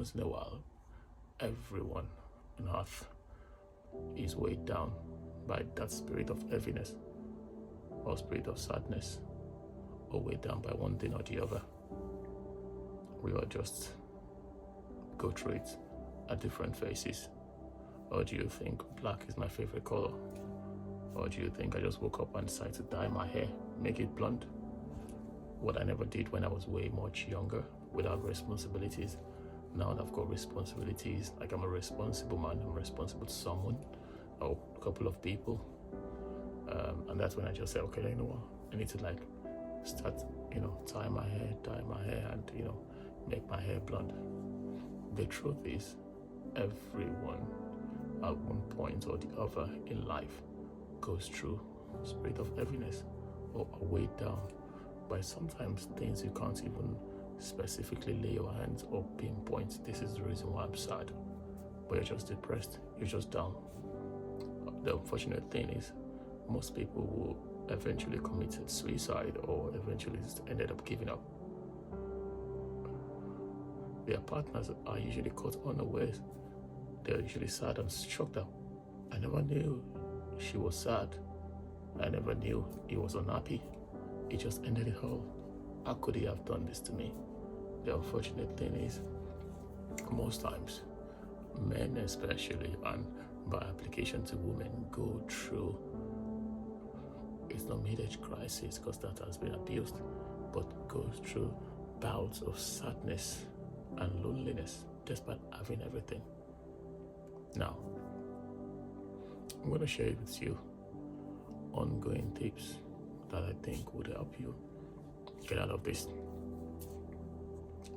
Once in a while, everyone on earth is weighed down by that spirit of heaviness or spirit of sadness, or weighed down by one thing or the other. We all just go through it at different phases. Or do you think black is my favorite color? Or do you think I just woke up and decided to dye my hair, make it blonde? What I never did when I was way much younger, without responsibilities. Now that I've got responsibilities, like I'm a responsible man, I'm responsible to someone or a couple of people. And that's when I just say, okay, you know what? I need to start, dye my hair and, make my hair blonde. The truth is, everyone at one point or the other in life goes through spirit of heaviness or are weighed down by sometimes things you can't even specifically lay your hands or pinpoint. This is the reason why I'm sad. But you're just depressed, you're just down. The unfortunate thing is, most people will eventually committed suicide or eventually just ended up giving up. Their partners are usually caught unawares. They're usually sad and shocked that I never knew she was sad. I never knew he was unhappy. He just ended it all. How could he have done this to me? The unfortunate thing is, most times, men especially, and by application to women, go through, it's not mid-age crisis because that has been abused, but goes through bouts of sadness and loneliness despite having everything. Now, I'm going to share with you ongoing tips that I think would help you get out of this.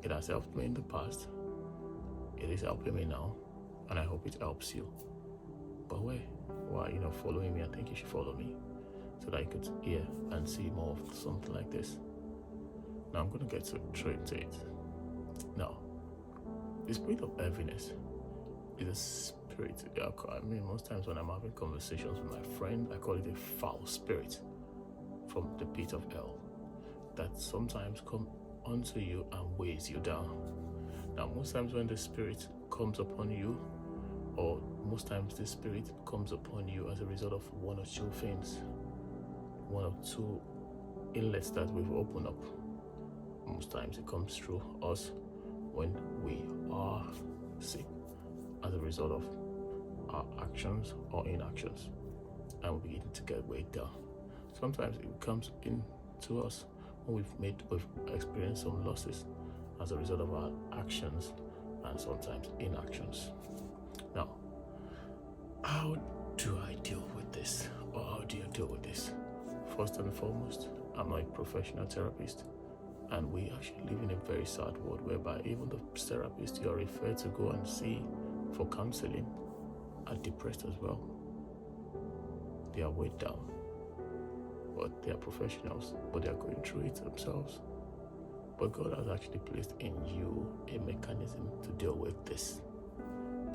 It has helped me in the past, it is helping me now, and I hope it helps you. But while you're not following me, I think you should follow me so that you could hear and see more of something like this. Now I'm going to get straight to it. Now, the spirit of heaviness is a spirit. I mean, most times when I'm having conversations with my friend, I call it a foul spirit from the pit of hell that sometimes come onto you and weighs you down. Now, most times when the spirit comes upon you, or most times the spirit comes upon you as a result of one or two things, one or two inlets that we've opened up. Most times it comes through us when we are sick as a result of our actions or inactions, and we begin to get weighed down. Sometimes it comes into us when we've experienced some losses as a result of our actions and sometimes inactions. Now, how do I deal with this, or how do you deal with this? First and foremost, I'm not a professional therapist, and we actually live in a very sad world whereby even the therapists you are referred to go and see for counseling are depressed as well. They are weighed down, but they are professionals, but they are going through it themselves. But God has actually placed in you a mechanism to deal with this,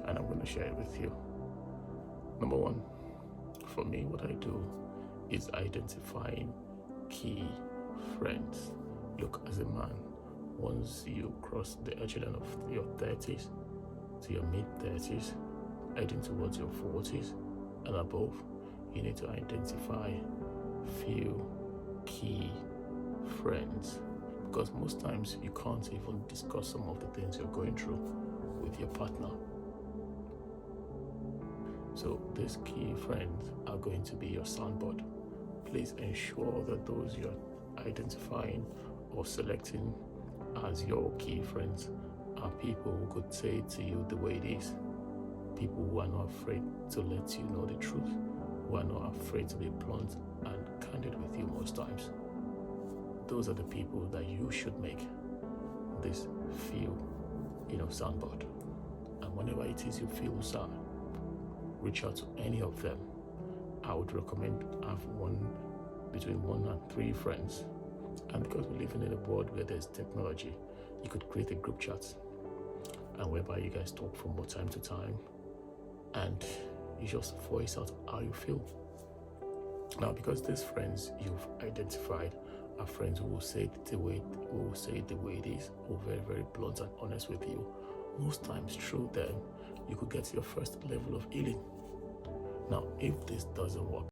and I'm going to share it with you. Number one, for me, what I do is identifying key friends. Look, as a man, once you cross the echelon of your 30s to your mid-30s, heading towards your 40s and above, you need to identify few key friends, because most times you can't even discuss some of the things you're going through with your partner. So these key friends are going to be your soundboard. Please ensure that those you're identifying or selecting as your key friends are people who could say to you the way it is. People who are not afraid to let you know the truth, who are not afraid to be blunt and candid with you most times. Those are the people that you should make this feel, soundboard. And whenever it is you feel sad, reach out to any of them. I would recommend have between 1 and 3 friends. And because we're living in a world where there's technology, you could create a group chat and whereby you guys talk from time to time and you just voice out how you feel. Now, because these friends you've identified are friends who will say it the way it is, who are very, very blunt and honest with you, most times through them, you could get your first level of healing. Now, if this doesn't work,